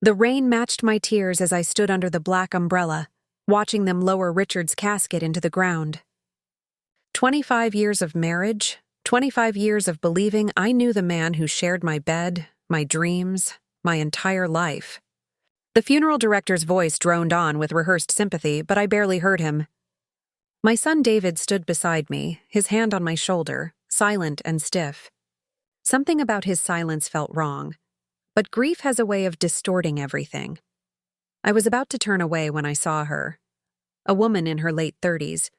The rain matched my tears as I stood under the black umbrella, watching them lower Richard's casket into the ground. 25 years of marriage, 25 years of believing I knew the man who shared my bed, my dreams, my entire life. The funeral director's voice droned on with rehearsed sympathy, but I barely heard him. My son David stood beside me, his hand on my shoulder, silent and stiff. Something about his silence felt wrong, but grief has a way of distorting everything. I was about to turn away when I saw her. A woman in her late 30s,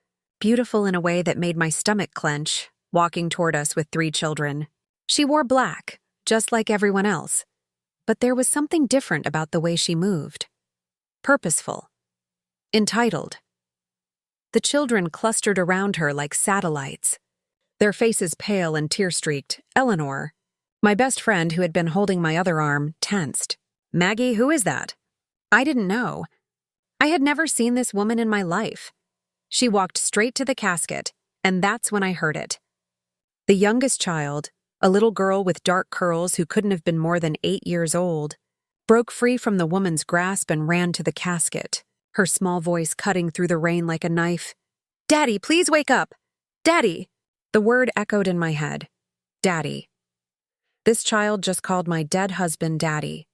beautiful in a way that made my stomach clench, walking toward us with 3 children. She wore black, just like everyone else, but there was something different about the way she moved. Purposeful. Entitled. The children clustered around her like satellites, their faces pale and tear-streaked. Eleanor, my best friend who had been holding my other arm, tensed. "Maggie, who is that?" I didn't know. I had never seen this woman in my life. She walked straight to the casket, and that's when I heard it. The youngest child, a little girl with dark curls who couldn't have been more than 8 years old, broke free from the woman's grasp and ran to the casket, her small voice cutting through the rain like a knife. "Daddy, please wake up! Daddy!" The word echoed in my head. Daddy. This child just called my dead husband Daddy.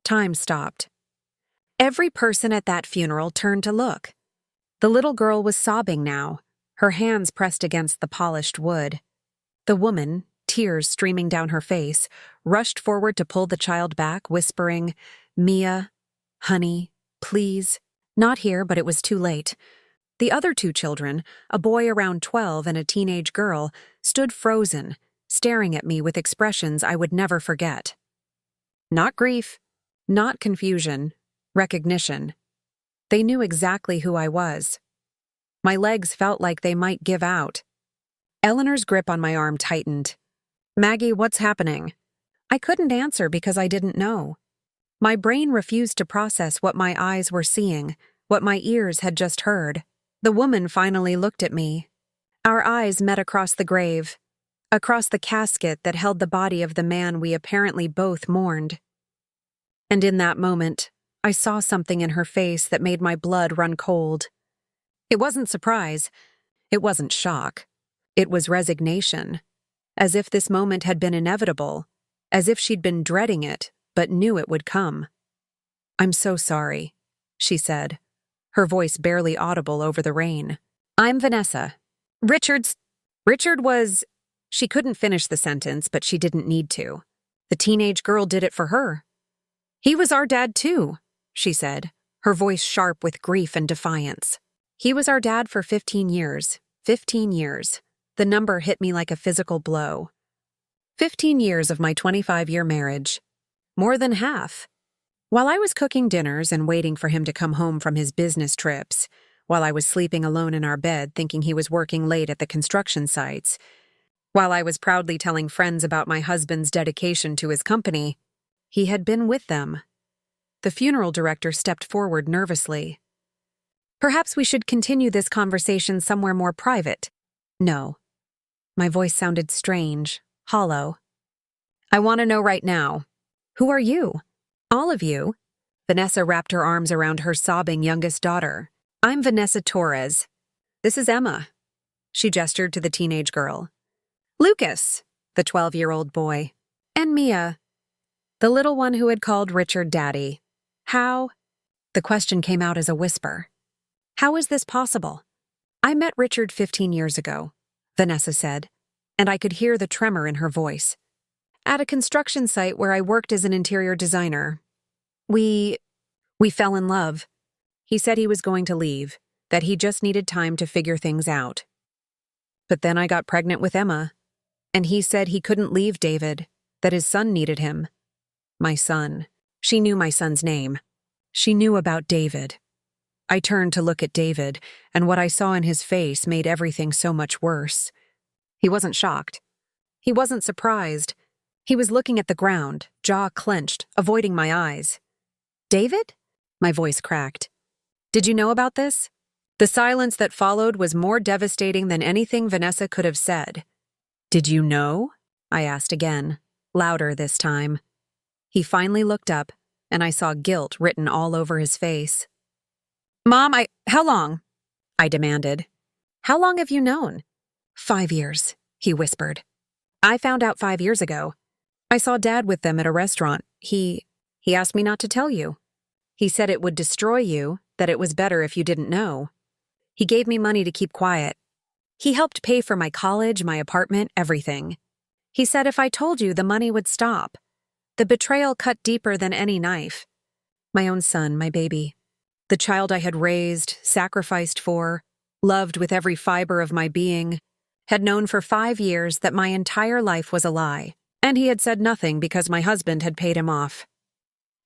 Time stopped. Every person at that funeral turned to look. The little girl was sobbing now, her hands pressed against the polished wood. The woman, tears streaming down her face, rushed forward to pull the child back, whispering, "Mia, honey, please." Not here, but it was too late. The other 2 children, a boy around 12 and a teenage girl, stood frozen, staring at me with expressions I would never forget. Not grief, not confusion, recognition. They knew exactly who I was. My legs felt like they might give out. Eleanor's grip on my arm tightened. "Maggie, what's happening?" I couldn't answer because I didn't know. My brain refused to process what my eyes were seeing, what my ears had just heard. The woman finally looked at me. Our eyes met across the grave, across the casket that held the body of the man we apparently both mourned. And in that moment, I saw something in her face that made my blood run cold. It wasn't surprise. It wasn't shock. It was resignation, as if this moment had been inevitable, as if she'd been dreading it, but knew it would come. "I'm so sorry," she said, her voice barely audible over the rain. "I'm Vanessa. Richard was..." She couldn't finish the sentence, but she didn't need to. The teenage girl did it for her. "He was our dad too," she said, her voice sharp with grief and defiance. "He was our dad for 15 years. 15 years. The number hit me like a physical blow. 15 years of my 25-year marriage. More than half. While I was cooking dinners and waiting for him to come home from his business trips, while I was sleeping alone in our bed thinking he was working late at the construction sites, while I was proudly telling friends about my husband's dedication to his company, he had been with them." The funeral director stepped forward nervously. "Perhaps we should continue this conversation somewhere more private." "No." My voice sounded strange, hollow. "I want to know right now. Who are you? All of you?" Vanessa wrapped her arms around her sobbing youngest daughter. "I'm Vanessa Torres. This is Emma." She gestured to the teenage girl. "Lucas," the 12-year-old boy. "And Mia," the little one who had called Richard Daddy. "How?" The question came out as a whisper. "How is this possible?" "I met Richard 15 years ago," Vanessa said, and I could hear the tremor in her voice. "At a construction site where I worked as an interior designer. We fell in love. He said he was going to leave, that he just needed time to figure things out. But then I got pregnant with Emma, and he said he couldn't leave David, that his son needed him. My son. She knew my son's name. She knew about David. I turned to look at David, and what I saw in his face made everything so much worse. He wasn't shocked. He wasn't surprised. He was looking at the ground, jaw clenched, avoiding my eyes. "David?" My voice cracked. "Did you know about this?" The silence that followed was more devastating than anything Vanessa could have said. "Did you know?" I asked again, louder this time. He finally looked up, and I saw guilt written all over his face. "Mom, how long?" I demanded. "How long have you known?" "5 years," he whispered. "I found out 5 years ago. I saw Dad with them at a restaurant. He asked me not to tell you. He said it would destroy you, that it was better if you didn't know. He gave me money to keep quiet. He helped pay for my college, my apartment, everything. He said if I told you, the money would stop. The betrayal cut deeper than any knife. My own son, my baby. The child I had raised, sacrificed for, loved with every fiber of my being, had known for 5 years that my entire life was a lie, and he had said nothing because my husband had paid him off.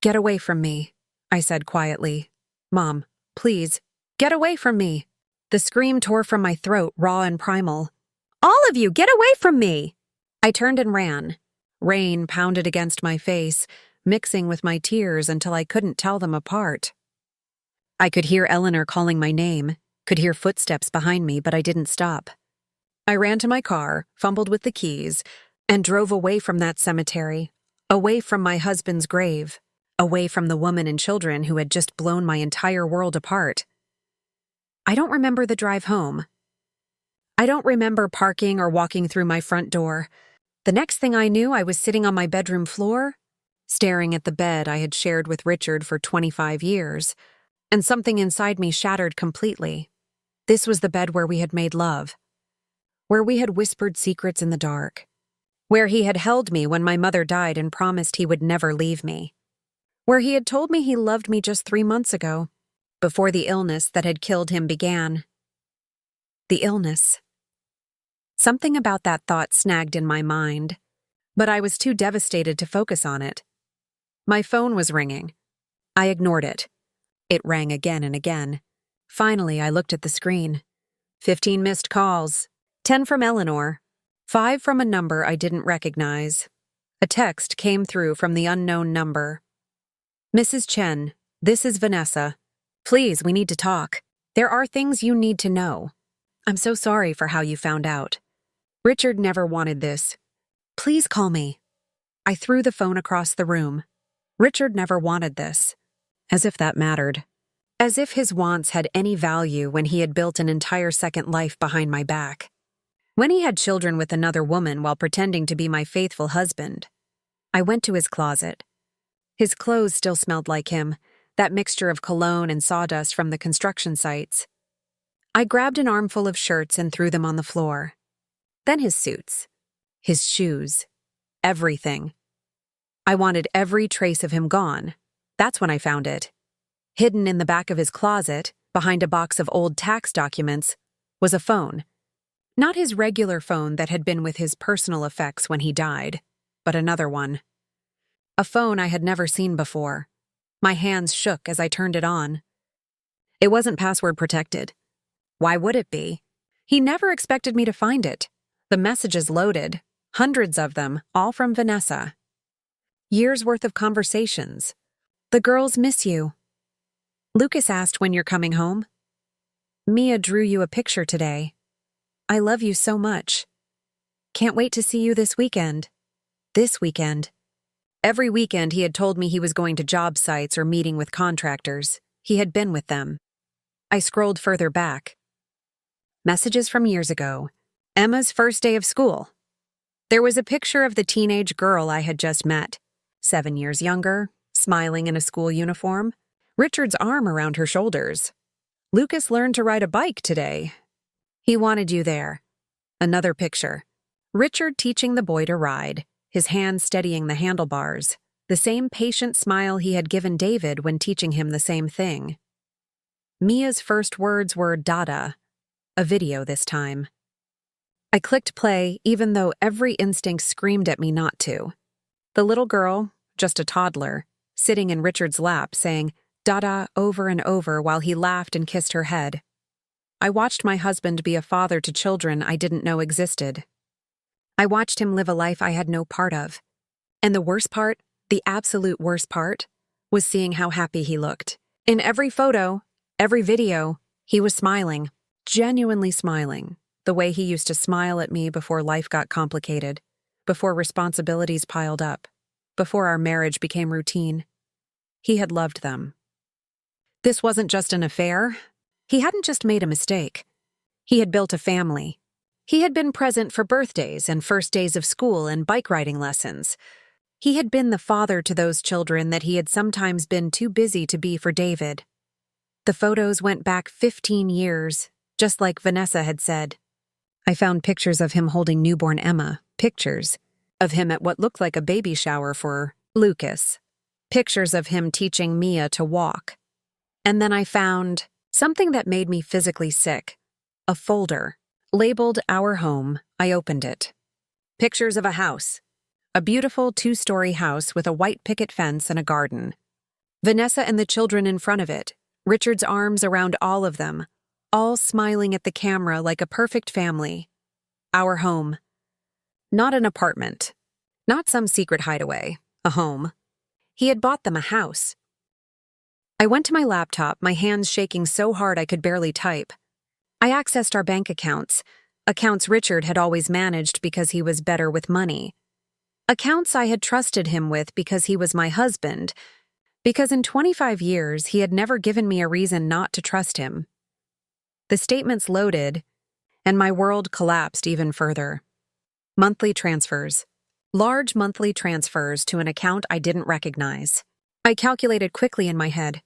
"Get away from me," I said quietly. "Mom, please, get away from me." The scream tore from my throat, raw and primal. "All of you, get away from me!" I turned and ran. Rain pounded against my face, mixing with my tears until I couldn't tell them apart. I could hear Eleanor calling my name, could hear footsteps behind me, but I didn't stop. I ran to my car, fumbled with the keys, and drove away from that cemetery, away from my husband's grave, away from the woman and children who had just blown my entire world apart. I don't remember the drive home. I don't remember parking or walking through my front door. The next thing I knew, I was sitting on my bedroom floor, staring at the bed I had shared with Richard for 25 years, and something inside me shattered completely. This was the bed where we had made love, where we had whispered secrets in the dark, where he had held me when my mother died and promised he would never leave me, where he had told me he loved me just 3 months ago, before the illness that had killed him began. The illness. Something about that thought snagged in my mind, but I was too devastated to focus on it. My phone was ringing. I ignored it. It rang again and again. Finally, I looked at the screen. 15 missed calls, 10 from Eleanor, 5 from a number I didn't recognize. A text came through from the unknown number. "Mrs. Chen, this is Vanessa. Please, we need to talk. There are things you need to know. I'm so sorry for how you found out. Richard never wanted this. Please call me." I threw the phone across the room. Richard never wanted this. As if that mattered. As if his wants had any value when he had built an entire second life behind my back. When he had children with another woman while pretending to be my faithful husband. I went to his closet. His clothes still smelled like him, that mixture of cologne and sawdust from the construction sites. I grabbed an armful of shirts and threw them on the floor. Then his suits, his shoes, everything. I wanted every trace of him gone. That's when I found it. Hidden in the back of his closet, behind a box of old tax documents, was a phone. Not his regular phone that had been with his personal effects when he died, but another one. A phone I had never seen before. My hands shook as I turned it on. It wasn't password protected. Why would it be? He never expected me to find it. The messages loaded, hundreds of them, all from Vanessa. Years' worth of conversations. "The girls miss you. Lucas asked when you're coming home. Mia drew you a picture today. I love you so much. Can't wait to see you this weekend. This weekend." Every weekend he had told me he was going to job sites or meeting with contractors. He had been with them. I scrolled further back. Messages from years ago. Emma's first day of school. There was a picture of the teenage girl I had just met, 7 years younger, smiling in a school uniform, Richard's arm around her shoulders. "Lucas learned to ride a bike today. He wanted you there." Another picture. Richard teaching the boy to ride, his hand steadying the handlebars, the same patient smile he had given David when teaching him the same thing. Mia's first words were "Dada," a video this time. I clicked play even though every instinct screamed at me not to. The little girl, just a toddler, sitting in Richard's lap saying "Dada" over and over while he laughed and kissed her head. I watched my husband be a father to children I didn't know existed. I watched him live a life I had no part of. And the worst part, the absolute worst part, was seeing how happy he looked. In every photo, every video, he was smiling, genuinely smiling, the way he used to smile at me before life got complicated, before responsibilities piled up, before our marriage became routine. He had loved them. This wasn't just an affair. He hadn't just made a mistake. He had built a family. He had been present for birthdays and first days of school and bike riding lessons. He had been the father to those children that he had sometimes been too busy to be for David. The photos went back 15 years, just like Vanessa had said. I found pictures of him holding newborn Emma, pictures of him at what looked like a baby shower for Lucas, pictures of him teaching Mia to walk. And then I found something that made me physically sick, a folder labeled Our Home. I opened it. Pictures of a house, a beautiful 2-story house with a white picket fence and a garden. Vanessa and the children in front of it, Richard's arms around all of them, all smiling at the camera like a perfect family. Our home. Not an apartment. Not some secret hideaway. A home. He had bought them a house. I went to my laptop, my hands shaking so hard I could barely type. I accessed our bank accounts Richard had always managed because he was better with money. Accounts I had trusted him with because he was my husband, because in 25 years he had never given me a reason not to trust him. The statements loaded, and my world collapsed even further. Monthly transfers. Large monthly transfers to an account I didn't recognize. I calculated quickly in my head.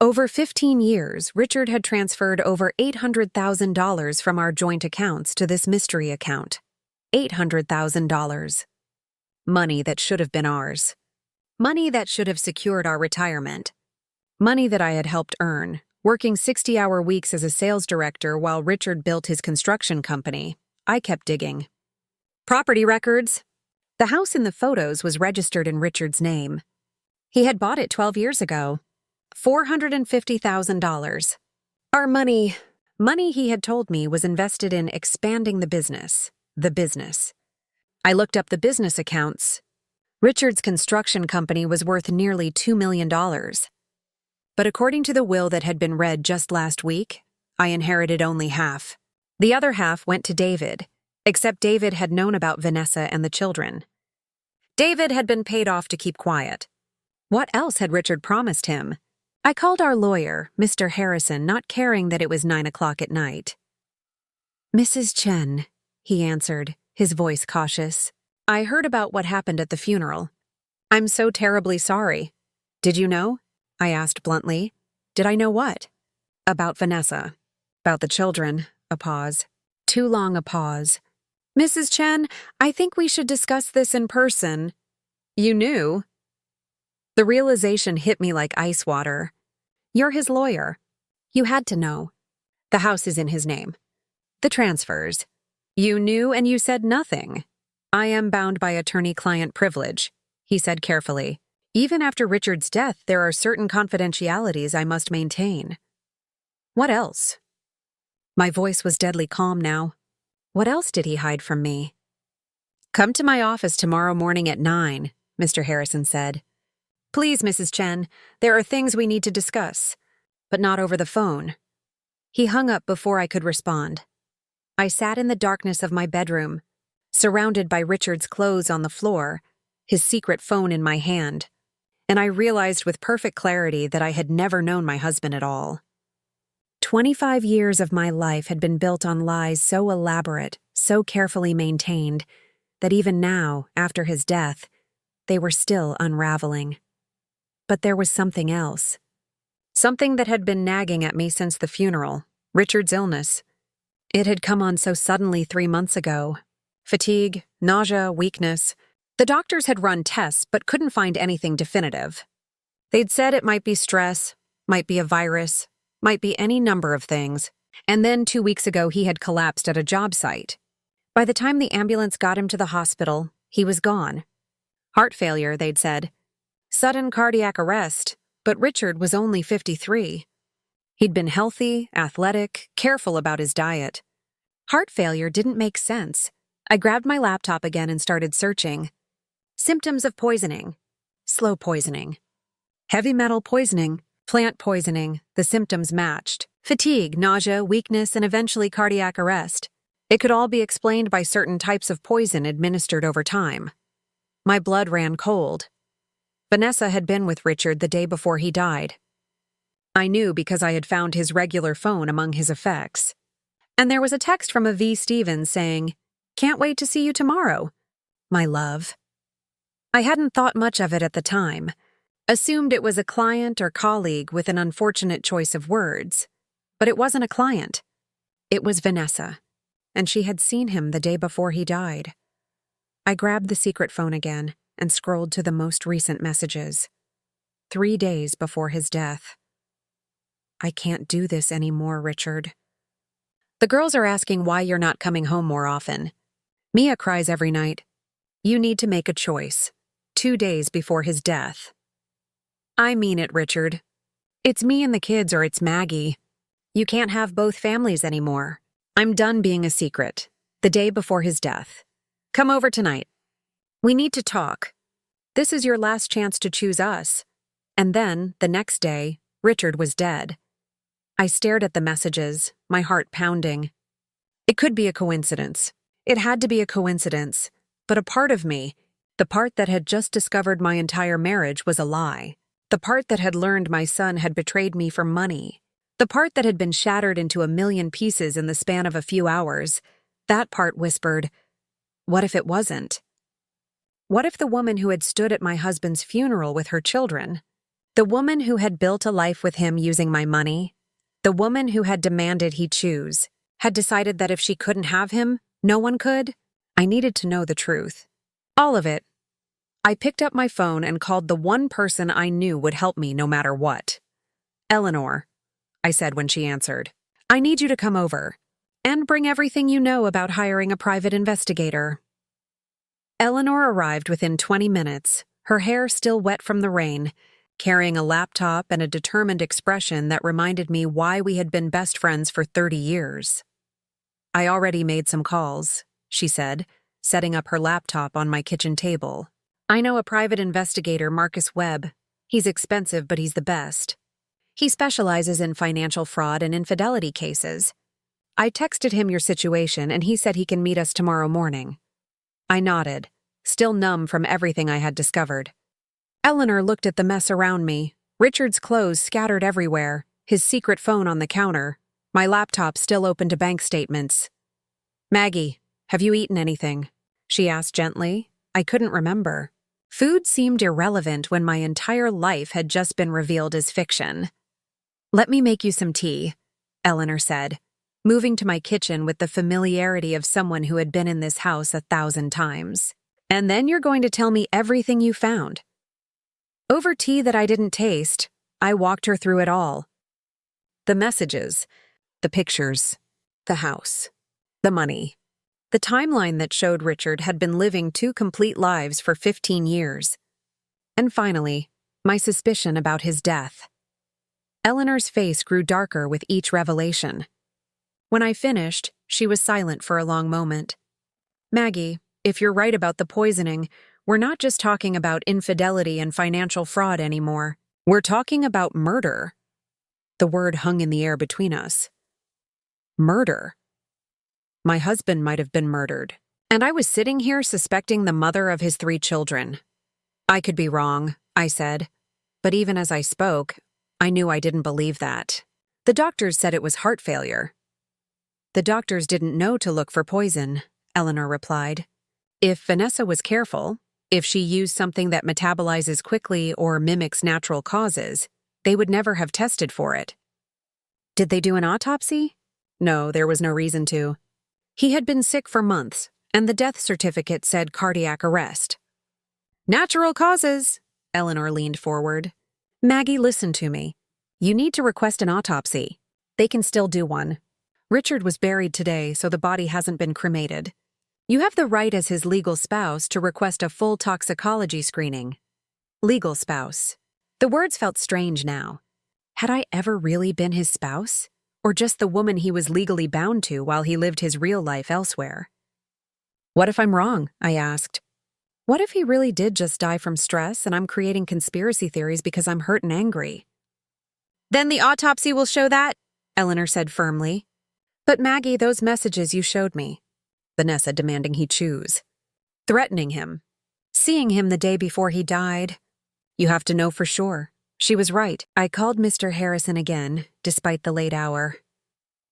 Over 15 years, Richard had transferred over $800,000 from our joint accounts to this mystery account. $800,000. Money that should have been ours. Money that should have secured our retirement. Money that I had helped earn, working 60-hour weeks as a sales director while Richard built his construction company. I kept digging. Property records. The house in the photos was registered in Richard's name. He had bought it 12 years ago. $450,000. Our money he had told me was invested in expanding the business. I looked up the business accounts. Richard's construction company was worth nearly $2 million. But according to the will that had been read just last week, I inherited only half. The other half went to David, except David had known about Vanessa and the children. David had been paid off to keep quiet. What else had Richard promised him? I called our lawyer, Mr. Harrison, not caring that it was 9 o'clock at night. Mrs. Chen, he answered, his voice cautious. I heard about what happened at the funeral. I'm so terribly sorry. Did you know? I asked bluntly. Did I know what? About Vanessa. About the children. A pause. Too long a pause. Mrs. Chen, I think we should discuss this in person. You knew? The realization hit me like ice water. You're his lawyer. You had to know. The house is in his name. The transfers. You knew and you said nothing. I am bound by attorney-client privilege, he said carefully. Even after Richard's death, there are certain confidentialities I must maintain. What else? My voice was deadly calm now. What else did he hide from me? Come to my office tomorrow morning at 9, Mr. Harrison said. Please, Mrs. Chen, there are things we need to discuss, but not over the phone. He hung up before I could respond. I sat in the darkness of my bedroom, surrounded by Richard's clothes on the floor, his secret phone in my hand, and I realized with perfect clarity that I had never known my husband at all. 25 years of my life had been built on lies so elaborate, so carefully maintained, that even now, after his death, they were still unraveling. But there was something else. Something that had been nagging at me since the funeral, Richard's illness. It had come on so suddenly 3 months ago. Fatigue, nausea, weakness. The doctors had run tests but couldn't find anything definitive. They'd said it might be stress, might be a virus, might be any number of things. And then 2 weeks ago he had collapsed at a job site. By the time the ambulance got him to the hospital, he was gone. Heart failure, they'd said. Sudden cardiac arrest, but Richard was only 53. He'd been healthy, athletic, careful about his diet. Heart failure didn't make sense. I grabbed my laptop again and started searching. Symptoms of poisoning. Slow poisoning. Heavy metal poisoning. Plant poisoning. The symptoms matched. Fatigue, nausea, weakness, and eventually cardiac arrest. It could all be explained by certain types of poison administered over time. My blood ran cold. Vanessa had been with Richard the day before he died. I knew because I had found his regular phone among his effects. And there was a text from a V. Stevens saying, "Can't wait to see you tomorrow, my love." I hadn't thought much of it at the time, assumed it was a client or colleague with an unfortunate choice of words. But it wasn't a client. It was Vanessa, and she had seen him the day before he died. I grabbed the secret phone again and scrolled to the most recent messages. 3 days before his death. "I can't do this anymore, Richard. The girls are asking why you're not coming home more often. Mia cries every night. You need to make a choice. 2 days before his death." "I mean it, Richard. It's me and the kids or it's Maggie. You can't have both families anymore. I'm done being a secret. The day before his death. Come over tonight. We need to talk. This is your last chance to choose us." And then, the next day, Richard was dead. I stared at the messages, my heart pounding. It could be a coincidence. It had to be a coincidence. But a part of me, the part that had just discovered my entire marriage was a lie. The part that had learned my son had betrayed me for money. The part that had been shattered into a million pieces in the span of a few hours. That part whispered, what if it wasn't? What if the woman who had stood at my husband's funeral with her children, the woman who had built a life with him using my money, the woman who had demanded he choose, had decided that if she couldn't have him, no one could? I needed to know the truth. All of it. I picked up my phone and called the one person I knew would help me no matter what. "Eleanor," I said when she answered, "I need you to come over and bring everything you know about hiring a private investigator." Eleanor arrived within 20 minutes, her hair still wet from the rain, carrying a laptop and a determined expression that reminded me why we had been best friends for 30 years. "I already made some calls," she said, setting up her laptop on my kitchen table. "I know a private investigator, Marcus Webb. He's expensive, but he's the best. He specializes in financial fraud and infidelity cases. I texted him your situation, and he said he can meet us tomorrow morning." I nodded, still numb from everything I had discovered. Eleanor looked at the mess around me, Richard's clothes scattered everywhere, his secret phone on the counter, my laptop still open to bank statements. "Maggie, have you eaten anything?" she asked gently. I couldn't remember. Food seemed irrelevant when my entire life had just been revealed as fiction. "Let me make you some tea," Eleanor said, moving to my kitchen with the familiarity of someone who had been in this house 1,000 times. "And then you're going to tell me everything you found." Over tea that I didn't taste, I walked her through it all. The messages, the pictures, the house, the money. The timeline that showed Richard had been living 2 complete lives for 15 years. And finally, my suspicion about his death. Eleanor's face grew darker with each revelation. When I finished, she was silent for a long moment. "Maggie, if you're right about the poisoning, we're not just talking about infidelity and financial fraud anymore. We're talking about murder." The word hung in the air between us. Murder. My husband might have been murdered, and I was sitting here suspecting the mother of his 3 children. "I could be wrong," I said, but even as I spoke, I knew I didn't believe that. "The doctors said it was heart failure." "The doctors didn't know to look for poison," Eleanor replied. "If Vanessa was careful, if she used something that metabolizes quickly or mimics natural causes, they would never have tested for it." "Did they do an autopsy?" "No, there was no reason to. He had been sick for months, and the death certificate said cardiac arrest." "Natural causes," Eleanor leaned forward. "Maggie, listen to me. You need to request an autopsy. They can still do one. Richard was buried today, so the body hasn't been cremated. You have the right as his legal spouse to request a full toxicology screening." Legal spouse. The words felt strange now. Had I ever really been his spouse? Or just the woman he was legally bound to while he lived his real life elsewhere? "What if I'm wrong?" I asked. "What if he really did just die from stress and I'm creating conspiracy theories because I'm hurt and angry?" "Then the autopsy will show that," Eleanor said firmly. "But Maggie, those messages you showed me." Vanessa demanding he choose. Threatening him. Seeing him the day before he died. You have to know for sure. She was right. I called Mr. Harrison again, despite the late hour.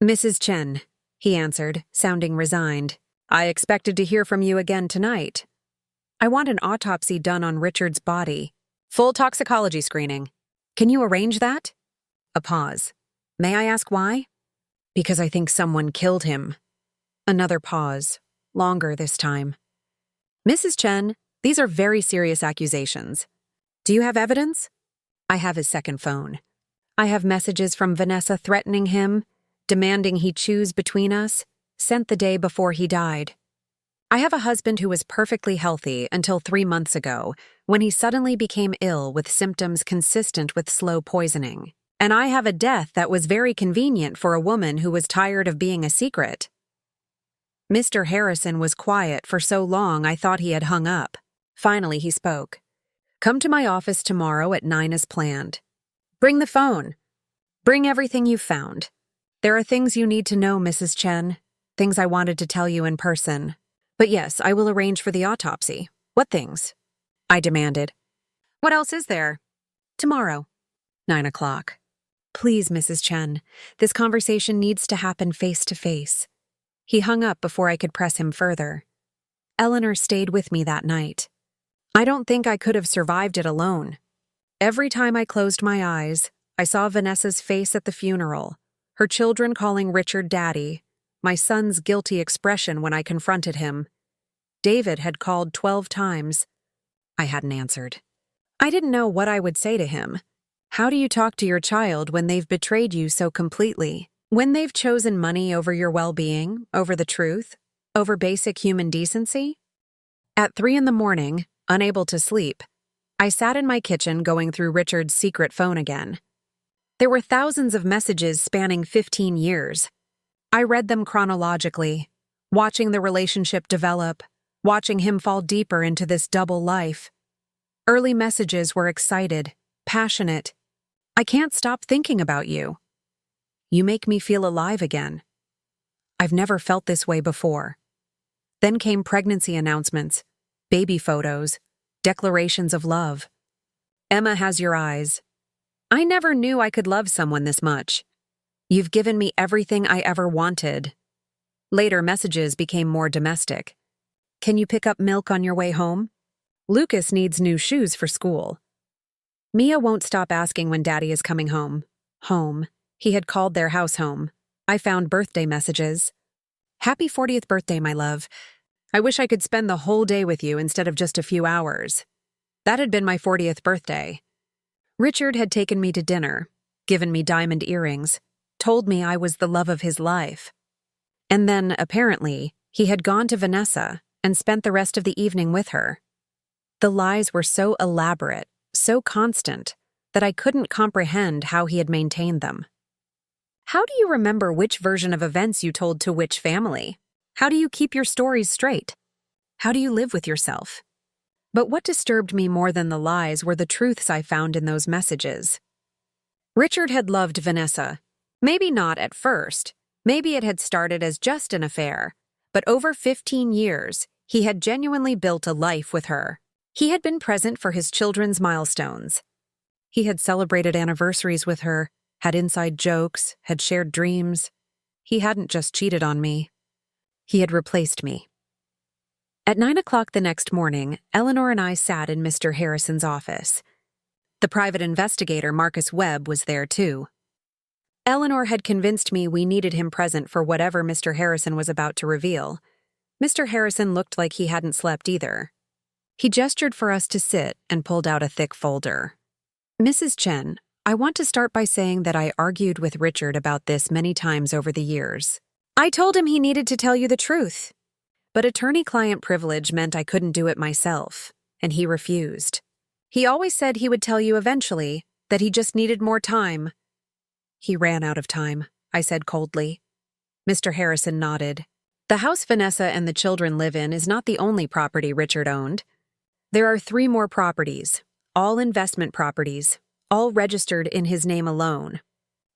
Mrs. Chen, he answered, sounding resigned. I expected to hear from you again tonight. I want an autopsy done on Richard's body. Full toxicology screening. Can you arrange that? A pause. May I ask why? Because I think someone killed him. Another pause. Longer this time. Mrs. Chen, these are very serious accusations. Do you have evidence? I have his second phone. I have messages from Vanessa threatening him, demanding he choose between us, sent the day before he died. I have a husband who was perfectly healthy until 3 months ago, when he suddenly became ill with symptoms consistent with slow poisoning. And I have a death that was very convenient for a woman who was tired of being a secret. Mr. Harrison was quiet for so long I thought he had hung up. Finally he spoke. Come to my office tomorrow at 9 as planned. Bring the phone. Bring everything you've found. There are things you need to know, Mrs. Chen. Things I wanted to tell you in person. But yes, I will arrange for the autopsy. What things? I demanded. What else is there? Tomorrow. 9 o'clock. Please, Mrs. Chen, this conversation needs to happen face to face. He hung up before I could press him further. Eleanor stayed with me that night. I don't think I could have survived it alone. Every time I closed my eyes, I saw Vanessa's face at the funeral, her children calling Richard Daddy, my son's guilty expression when I confronted him. David had called 12 times. I hadn't answered. I didn't know what I would say to him. How do you talk to your child when they've betrayed you so completely? When they've chosen money over your well-being, over the truth, over basic human decency? At 3 in the morning, unable to sleep, I sat in my kitchen going through Richard's secret phone again. There were thousands of messages spanning 15 years. I read them chronologically, watching the relationship develop, watching him fall deeper into this double life. Early messages were excited, passionate. I can't stop thinking about you. You make me feel alive again. I've never felt this way before. Then came pregnancy announcements, baby photos, declarations of love. Emma has your eyes. I never knew I could love someone this much. You've given me everything I ever wanted. Later messages became more domestic. Can you pick up milk on your way home? Lucas needs new shoes for school. Mia won't stop asking when Daddy is coming home. Home. He had called their house home. I found birthday messages. Happy 40th birthday, my love. I wish I could spend the whole day with you instead of just a few hours. That had been my 40th birthday. Richard had taken me to dinner, given me diamond earrings, told me I was the love of his life. And then, apparently, he had gone to Vanessa and spent the rest of the evening with her. The lies were so elaborate, so constant, that I couldn't comprehend how he had maintained them. How do you remember which version of events you told to which family? How do you keep your stories straight? How do you live with yourself? But what disturbed me more than the lies were the truths I found in those messages. Richard had loved Vanessa. Maybe not at first. Maybe it had started as just an affair. But over 15 years, he had genuinely built a life with her. He had been present for his children's milestones. He had celebrated anniversaries with her, had inside jokes, had shared dreams. He hadn't just cheated on me. He had replaced me. At 9 o'clock the next morning, Eleanor and I sat in Mr. Harrison's office. The private investigator, Marcus Webb, was there too. Eleanor had convinced me we needed him present for whatever Mr. Harrison was about to reveal. Mr. Harrison looked like he hadn't slept either. He gestured for us to sit and pulled out a thick folder. Mrs. Chen, I want to start by saying that I argued with Richard about this many times over the years. I told him he needed to tell you the truth. But attorney-client privilege meant I couldn't do it myself, and he refused. He always said he would tell you eventually, that he just needed more time. He ran out of time, I said coldly. Mr. Harrison nodded. The house Vanessa and the children live in is not the only property Richard owned. There are 3 more properties, all investment properties, all registered in his name alone.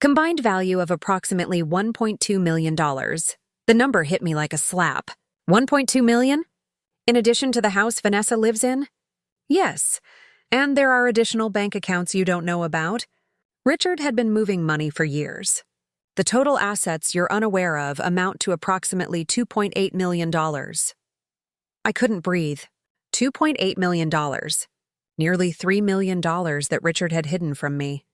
Combined value of approximately $1.2 million. The number hit me like a slap. 1.2 million? In addition to the house Vanessa lives in? Yes, And there are additional bank accounts you don't know about. Richard had been moving money for years. The total assets you're unaware of amount to approximately $2.8 million. I couldn't breathe. $2.8 million. Nearly $3 million that Richard had hidden from me.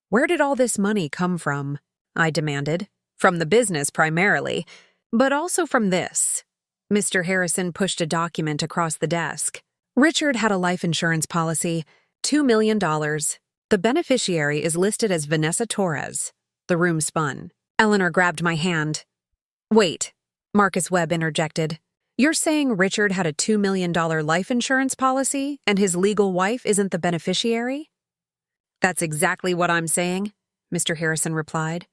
Where did all this money come from? I demanded. From the business primarily, but also from this. Mr. Harrison pushed a document across the desk. Richard had a life insurance policy, $2 million. The beneficiary is listed as Vanessa Torres. The room spun. Eleanor grabbed my hand. Wait, Marcus Webb interjected. You're saying Richard had a $2 million life insurance policy and his legal wife isn't the beneficiary? That's exactly what I'm saying, Mr. Harrison replied.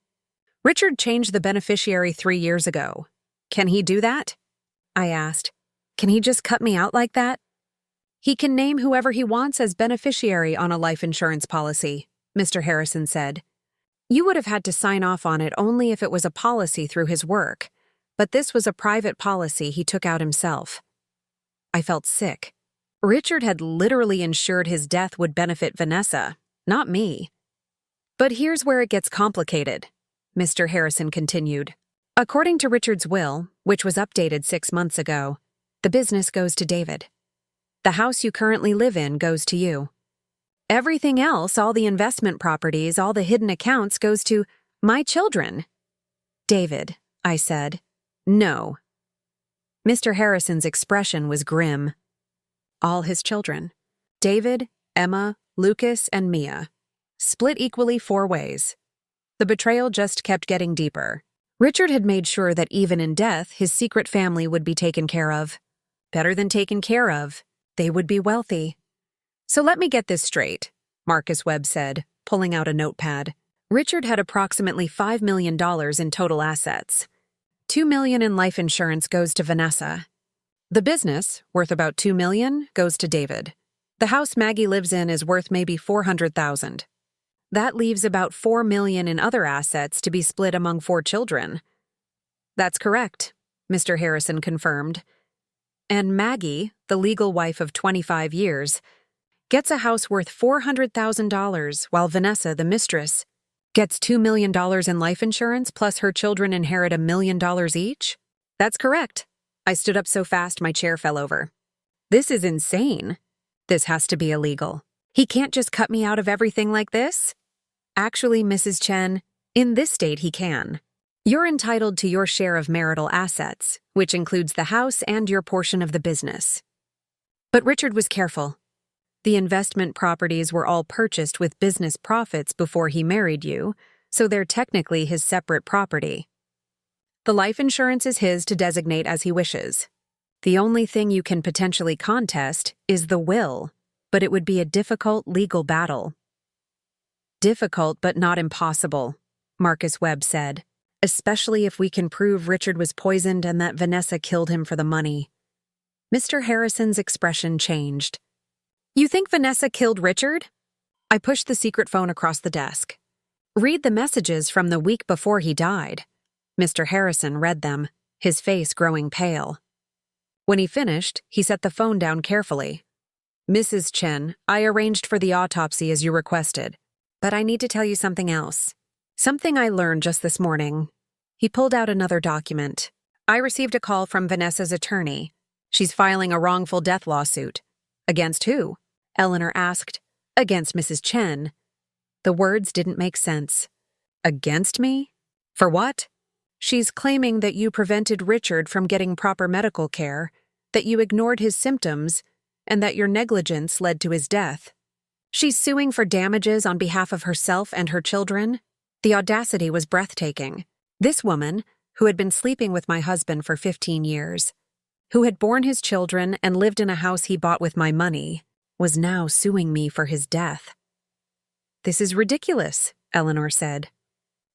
Richard changed the beneficiary 3 years ago. Can he do that? I asked. Can he just cut me out like that? He can name whoever he wants as beneficiary on a life insurance policy, Mr. Harrison said. You would have had to sign off on it only if it was a policy through his work, but this was a private policy he took out himself. I felt sick. Richard had literally ensured his death would benefit Vanessa, not me. But here's where it gets complicated, Mr. Harrison continued. According to Richard's will, which was updated 6 months ago, the business goes to David. The house you currently live in goes to you. Everything else, all the investment properties, all the hidden accounts, goes to my children. David, I said. No. Mr. Harrison's expression was grim. All his children. David, Emma, Lucas, and Mia. Split equally 4 ways. The betrayal just kept getting deeper. Richard had made sure that even in death, his secret family would be taken care of. Better than taken care of. They would be wealthy. So let me get this straight, Marcus Webb said, pulling out a notepad. Richard had approximately $5 million in total assets. $2 million in life insurance goes to Vanessa. The business, worth about $2 million, goes to David. The house Maggie lives in is worth maybe $400,000. That leaves about $4 million in other assets to be split among 4 children. That's correct, Mr. Harrison confirmed. And Maggie, the legal wife of 25 years, gets a house worth $400,000, while Vanessa, the mistress, gets $2 million in life insurance, plus her children inherit $1 million each? That's correct. I stood up so fast my chair fell over. This is insane. This has to be illegal. He can't just cut me out of everything like this? Actually, Mrs. Chen, in this state he can. You're entitled to your share of marital assets, which includes the house and your portion of the business. But Richard was careful. The investment properties were all purchased with business profits before he married you, so they're technically his separate property. The life insurance is his to designate as he wishes. The only thing you can potentially contest is the will, but it would be a difficult legal battle. Difficult but not impossible, Marcus Webb said, especially if we can prove Richard was poisoned and that Vanessa killed him for the money. Mr. Harrison's expression changed. You think Vanessa killed Richard? I pushed the secret phone across the desk. Read the messages from the week before he died. Mr. Harrison read them, his face growing pale. When he finished, he set the phone down carefully. Mrs. Chen, I arranged for the autopsy as you requested, but I need to tell you something else. Something I learned just this morning. He pulled out another document. I received a call from Vanessa's attorney. She's filing a wrongful death lawsuit. Against who? Eleanor asked. Against Mrs. Chen. The words didn't make sense. Against me? For what? She's claiming that you prevented Richard from getting proper medical care, that you ignored his symptoms, and that your negligence led to his death. She's suing for damages on behalf of herself and her children. The audacity was breathtaking. This woman, who had been sleeping with my husband for 15 years, who had borne his children and lived in a house he bought with my money, was now suing me for his death. This is ridiculous, Eleanor said.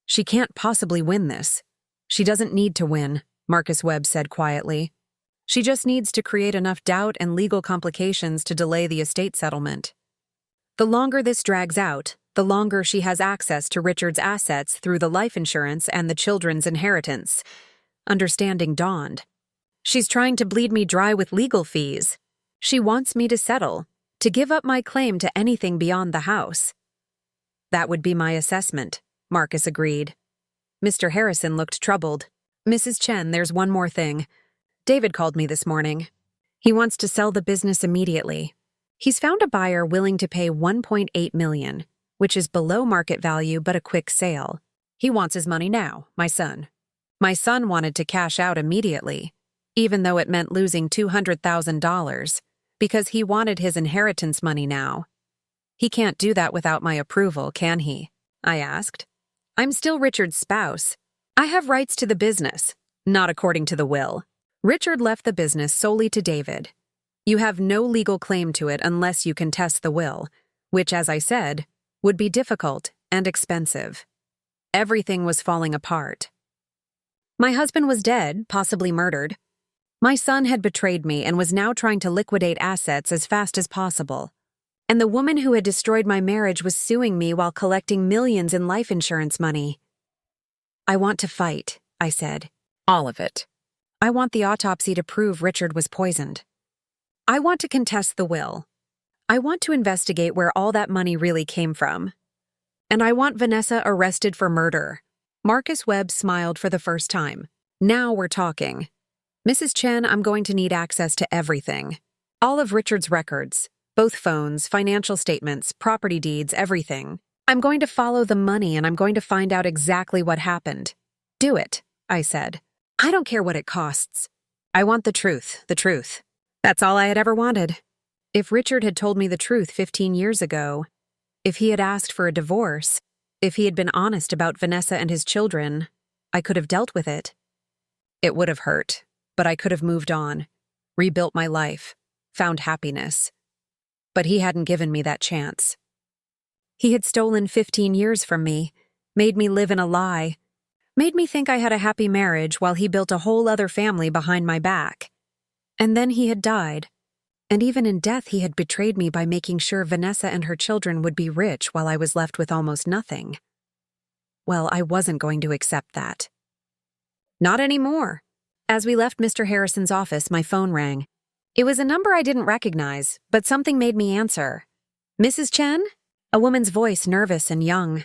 She can't possibly win this. She doesn't need to win, Marcus Webb said quietly. She just needs to create enough doubt and legal complications to delay the estate settlement. The longer this drags out, the longer she has access to Richard's assets through the life insurance and the children's inheritance. Understanding dawned. She's trying to bleed me dry with legal fees. She wants me to settle, To give up my claim to anything beyond the house. That would be my assessment, Marcus agreed. Mr. Harrison looked troubled. Mrs. Chen, there's one more thing. David called me this morning. He wants to sell the business immediately. He's found a buyer willing to pay $1.8 million, which is below market value but a quick sale. He wants his money now, my son. My son wanted to cash out immediately, even though it meant losing $200,000, because he wanted his inheritance money now. He can't do that without my approval, can he? I asked. I'm still Richard's spouse. I have rights to the business, not according to the will. Richard left the business solely to David. You have no legal claim to it unless you contest the will, which, as I said, would be difficult and expensive. Everything was falling apart. My husband was dead, possibly murdered. My son had betrayed me and was now trying to liquidate assets as fast as possible. And the woman who had destroyed my marriage was suing me while collecting millions in life insurance money. I want to fight, I said. All of it. I want the autopsy to prove Richard was poisoned. I want to contest the will. I want to investigate where all that money really came from. And I want Vanessa arrested for murder. Marcus Webb smiled for the first time. Now we're talking. Mrs. Chen, I'm going to need access to everything. All of Richard's records, both phones, financial statements, property deeds, everything. I'm going to follow the money and I'm going to find out exactly what happened. Do it, I said. I don't care what it costs. I want the truth, the truth. That's all I had ever wanted. If Richard had told me the truth 15 years ago, if he had asked for a divorce, if he had been honest about Vanessa and his children, I could have dealt with it. It would have hurt, but I could have moved on, rebuilt my life, found happiness. But he hadn't given me that chance. He had stolen 15 years from me, made me live in a lie, made me think I had a happy marriage while he built a whole other family behind my back. And then he had died. And even in death, he had betrayed me by making sure Vanessa and her children would be rich while I was left with almost nothing. Well, I wasn't going to accept that. Not anymore. As we left Mr. Harrison's office, my phone rang. It was a number I didn't recognize, but something made me answer. Mrs. Chen? A woman's voice, nervous and young.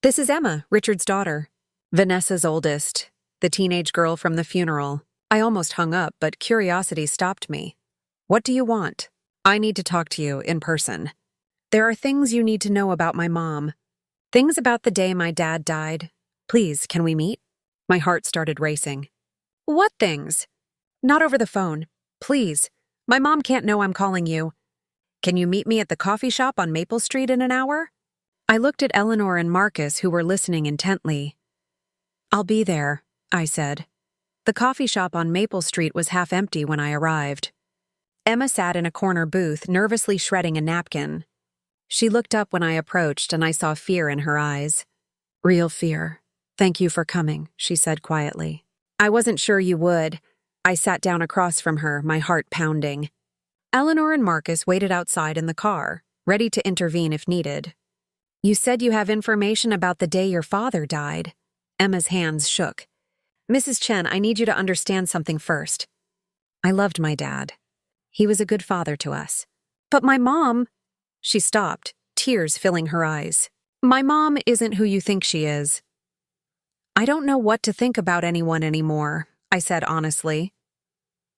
This is Emma, Richard's daughter. Vanessa's oldest, the teenage girl from the funeral. I almost hung up, but curiosity stopped me. What do you want? I need to talk to you in person. There are things you need to know about my mom. Things about the day my dad died. Please, can we meet? My heart started racing. What things? Not over the phone. Please. My mom can't know I'm calling you. Can you meet me at the coffee shop on Maple Street in an hour? I looked at Eleanor and Marcus, who were listening intently. I'll be there, I said. The coffee shop on Maple Street was half empty when I arrived. Emma sat in a corner booth, nervously shredding a napkin. She looked up when I approached, and I saw fear in her eyes. Real fear. Thank you for coming, she said quietly. I wasn't sure you would. I sat down across from her, my heart pounding. Eleanor and Marcus waited outside in the car, ready to intervene if needed. You said you have information about the day your father died. Emma's hands shook. Mrs. Chen, I need you to understand something first. I loved my dad. He was a good father to us. But my mom... She stopped, tears filling her eyes. My mom isn't who you think she is. I don't know what to think about anyone anymore, I said honestly.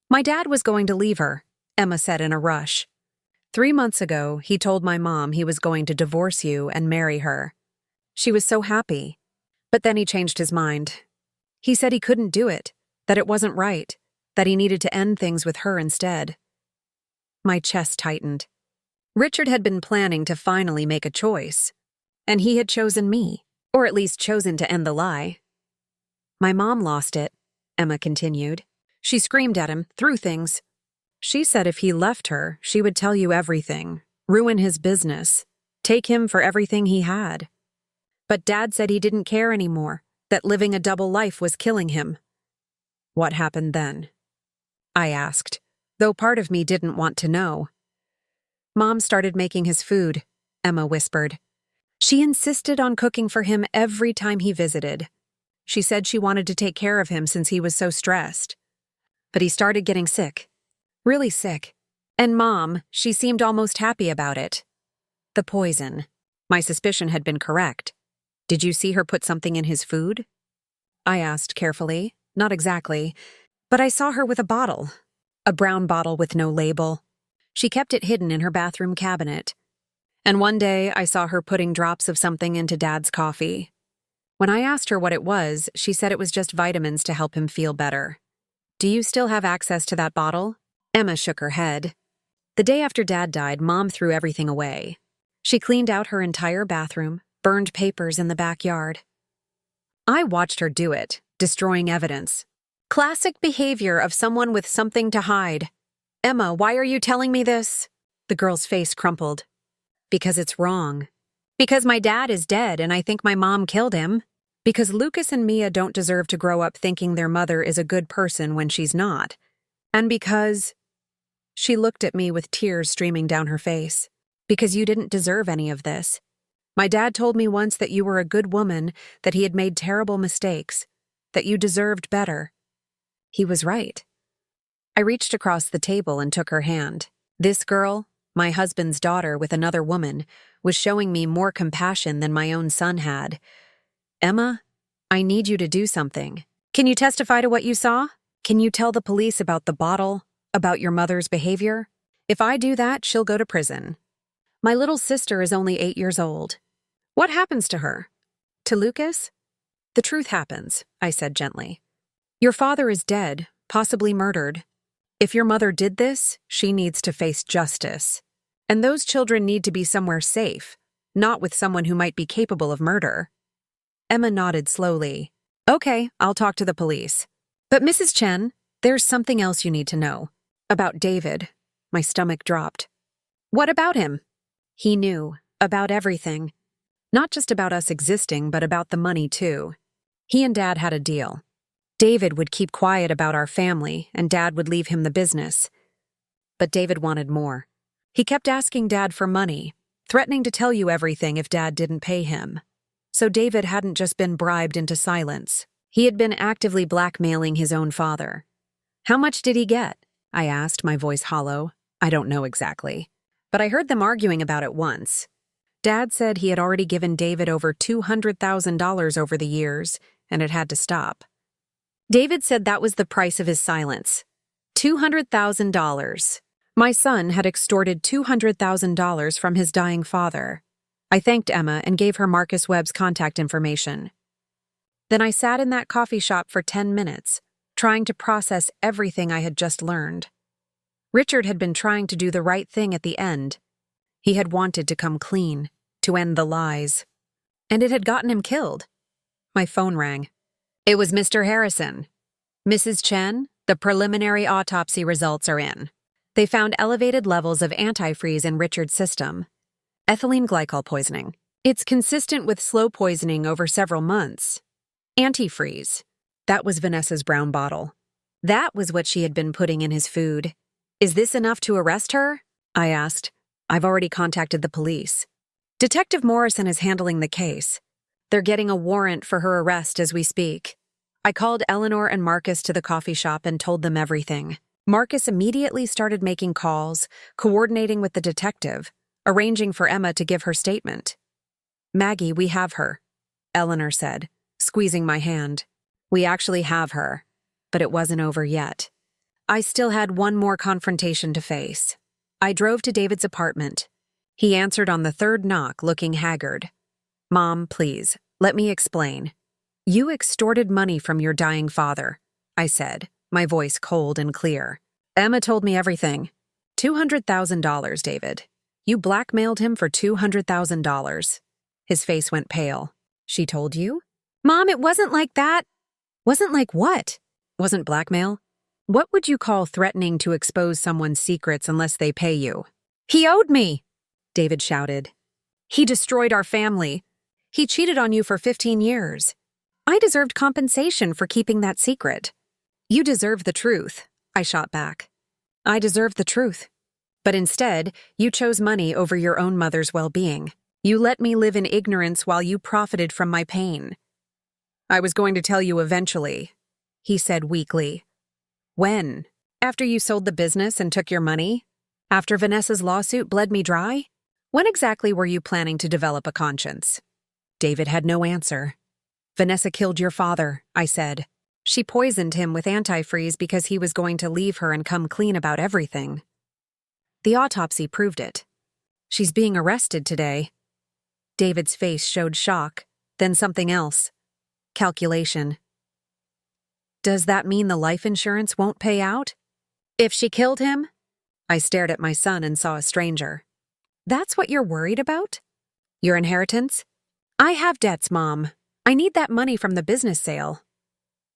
My dad was going to leave her, Emma said in a rush. 3 months ago, he told my mom he was going to divorce you and marry her. She was so happy. But then he changed his mind. He said he couldn't do it, that it wasn't right, that he needed to end things with her instead. My chest tightened. Richard had been planning to finally make a choice, and he had chosen me, or at least chosen to end the lie. My mom lost it, Emma continued. She screamed at him, threw things. She said if he left her, she would tell you everything, ruin his business, take him for everything he had. But Dad said he didn't care anymore, that living a double life was killing him. What happened then? I asked, though part of me didn't want to know. Mom started making his food, Emma whispered. She insisted on cooking for him every time he visited. She said she wanted to take care of him since he was so stressed. But he started getting sick. Really sick. And Mom, she seemed almost happy about it. The poison. My suspicion had been correct. Did you see her put something in his food? I asked carefully. Not exactly. But I saw her with a bottle. A brown bottle with no label. She kept it hidden in her bathroom cabinet. And one day, I saw her putting drops of something into Dad's coffee. When I asked her what it was, she said it was just vitamins to help him feel better. Do you still have access to that bottle? Emma shook her head. The day after Dad died, Mom threw everything away. She cleaned out her entire bathroom, burned papers in the backyard. I watched her do it, destroying evidence. Classic behavior of someone with something to hide. Emma, why are you telling me this? The girl's face crumpled. Because it's wrong. Because my dad is dead and I think my mom killed him. Because Lucas and Mia don't deserve to grow up thinking their mother is a good person when she's not. And because... She looked at me with tears streaming down her face. Because you didn't deserve any of this. My dad told me once that you were a good woman, that he had made terrible mistakes, that you deserved better. He was right. I reached across the table and took her hand. This girl, my husband's daughter with another woman, was showing me more compassion than my own son had. Emma, I need you to do something. Can you testify to what you saw? Can you tell the police about the bottle, about your mother's behavior? If I do that, she'll go to prison. My little sister is only 8 years old. What happens to her? To Lucas? The truth happens, I said gently. Your father is dead, possibly murdered. If your mother did this, she needs to face justice. And those children need to be somewhere safe, not with someone who might be capable of murder. Emma nodded slowly. Okay, I'll talk to the police. But Mrs. Chen, there's something else you need to know. About David. My stomach dropped. What about him? He knew. About everything. Not just about us existing, but about the money too. He and Dad had a deal. David would keep quiet about our family, and Dad would leave him the business. But David wanted more. He kept asking Dad for money, threatening to tell you everything if Dad didn't pay him. So David hadn't just been bribed into silence. He had been actively blackmailing his own father. How much did he get? I asked, my voice hollow. I don't know exactly. But I heard them arguing about it once. Dad said he had already given David over $200,000 over the years, and it had to stop. David said that was the price of his silence. $200,000. My son had extorted $200,000 from his dying father. I thanked Emma and gave her Marcus Webb's contact information. Then I sat in that coffee shop for 10 minutes, trying to process everything I had just learned. Richard had been trying to do the right thing at the end. He had wanted to come clean, to end the lies. And it had gotten him killed. My phone rang. It was Mr. Harrison. Mrs. Chen, the preliminary autopsy results are in. They found elevated levels of antifreeze in Richard's system. Ethylene glycol poisoning. It's consistent with slow poisoning over several months. Antifreeze. That was Vanessa's brown bottle. That was what she had been putting in his food. Is this enough to arrest her? I asked. I've already contacted the police. Detective Morrison is handling the case. They're getting a warrant for her arrest as we speak. I called Eleanor and Marcus to the coffee shop and told them everything. Marcus immediately started making calls, coordinating with the detective, arranging for Emma to give her statement. Maggie, we have her, Eleanor said, squeezing my hand. We actually have her, but it wasn't over yet. I still had one more confrontation to face. I drove to David's apartment. He answered on the third knock, looking haggard. Mom, please, let me explain. You extorted money from your dying father, I said, my voice cold and clear. Emma told me everything. $200,000, David. You blackmailed him for $200,000. His face went pale. She told you? Mom, it wasn't like that. Wasn't like what? Wasn't blackmail? What would you call threatening to expose someone's secrets unless they pay you? He owed me, David shouted. He destroyed our family. He cheated on you for 15 years. I deserved compensation for keeping that secret. You deserve the truth, I shot back. I deserve the truth. But instead, you chose money over your own mother's well-being. You let me live in ignorance while you profited from my pain. I was going to tell you eventually, he said weakly. When? After you sold the business and took your money? After Vanessa's lawsuit bled me dry? When exactly were you planning to develop a conscience? David had no answer. Vanessa killed your father, I said. She poisoned him with antifreeze because he was going to leave her and come clean about everything. The autopsy proved it. She's being arrested today. David's face showed shock, then something else. Calculation. Does that mean the life insurance won't pay out? If she killed him? I stared at my son and saw a stranger. That's what you're worried about? Your inheritance? I have debts, Mom. I need that money from the business sale.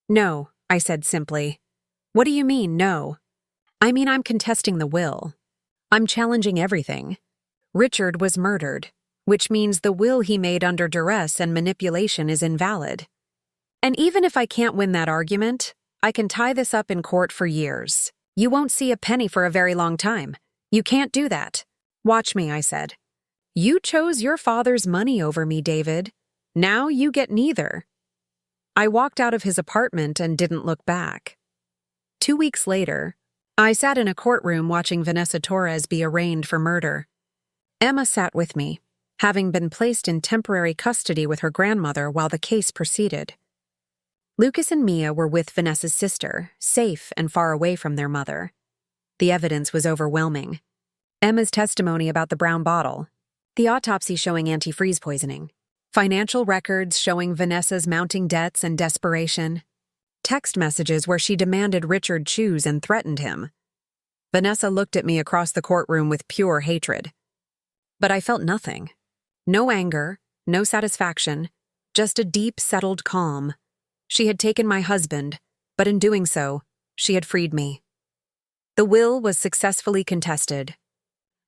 No, I said simply. What do you mean, no? I mean I'm contesting the will. I'm challenging everything. Richard was murdered, which means the will he made under duress and manipulation is invalid. And even if I can't win that argument, I can tie this up in court for years. You won't see a penny for a very long time. You can't do that. Watch me, I said. You chose your father's money over me, David. Now you get neither. I walked out of his apartment and didn't look back. 2 weeks later, I sat in a courtroom watching Vanessa Torres be arraigned for murder. Emma sat with me, having been placed in temporary custody with her grandmother while the case proceeded. Lucas and Mia were with Vanessa's sister, safe and far away from their mother. The evidence was overwhelming. Emma's testimony about the brown bottle, the autopsy showing antifreeze poisoning, financial records showing Vanessa's mounting debts and desperation, text messages where she demanded Richard choose and threatened him. Vanessa looked at me across the courtroom with pure hatred. But I felt nothing. No anger, no satisfaction, just a deep, settled calm. She had taken my husband, but in doing so, she had freed me. The will was successfully contested.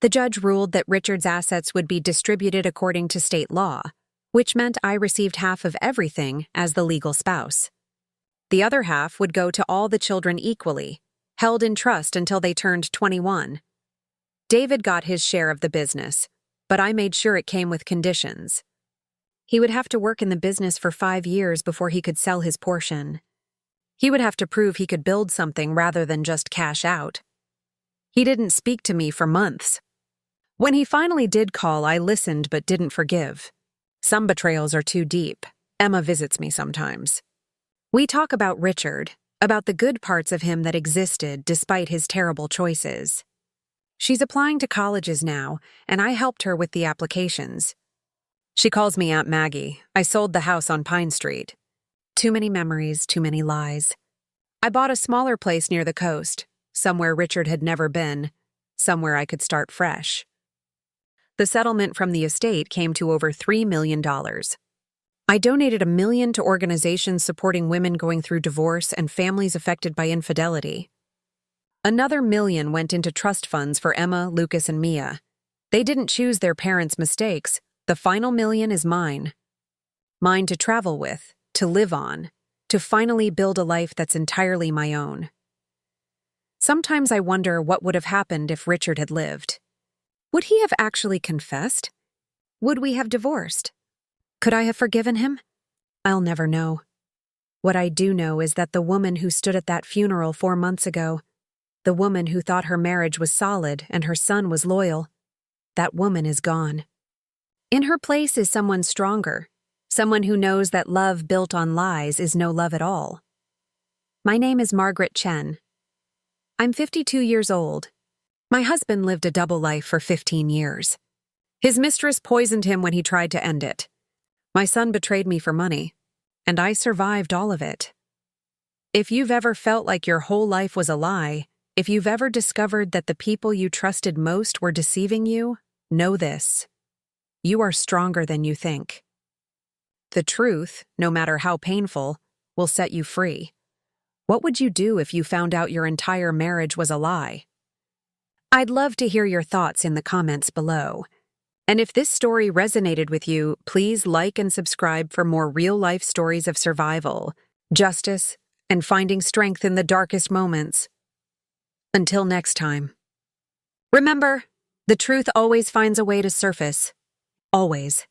The judge ruled that Richard's assets would be distributed according to state law, which meant I received half of everything as the legal spouse. The other half would go to all the children equally, held in trust until they turned 21. David got his share of the business, but I made sure it came with conditions. He would have to work in the business for 5 years before he could sell his portion. He would have to prove he could build something rather than just cash out. He didn't speak to me for months. When he finally did call, I listened but didn't forgive. Some betrayals are too deep. Emma visits me sometimes. We talk about Richard, about the good parts of him that existed despite his terrible choices. She's applying to colleges now, and I helped her with the applications. She calls me Aunt Maggie. I sold the house on Pine Street. Too many memories, too many lies. I bought a smaller place near the coast, somewhere Richard had never been, somewhere I could start fresh. The settlement from the estate came to over $3 million. I donated $1 million to organizations supporting women going through divorce and families affected by infidelity. Another $1 million went into trust funds for Emma, Lucas, and Mia. They didn't choose their parents' mistakes. The final $1 million is mine. Mine to travel with, to live on, to finally build a life that's entirely my own. Sometimes I wonder what would have happened if Richard had lived. Would he have actually confessed? Would we have divorced? Could I have forgiven him? I'll never know. What I do know is that the woman who stood at that funeral 4 months ago, the woman who thought her marriage was solid and her son was loyal, that woman is gone. In her place is someone stronger, someone who knows that love built on lies is no love at all. My name is Margaret Chen. I'm 52 years old. My husband lived a double life for 15 years. His mistress poisoned him when he tried to end it. My son betrayed me for money, and I survived all of it. If you've ever felt like your whole life was a lie, if you've ever discovered that the people you trusted most were deceiving you, know this. You are stronger than you think. The truth, no matter how painful, will set you free. What would you do if you found out your entire marriage was a lie? I'd love to hear your thoughts in the comments below. And if this story resonated with you, please like and subscribe for more real-life stories of survival, justice, and finding strength in the darkest moments. Until next time. Remember, the truth always finds a way to surface. Always.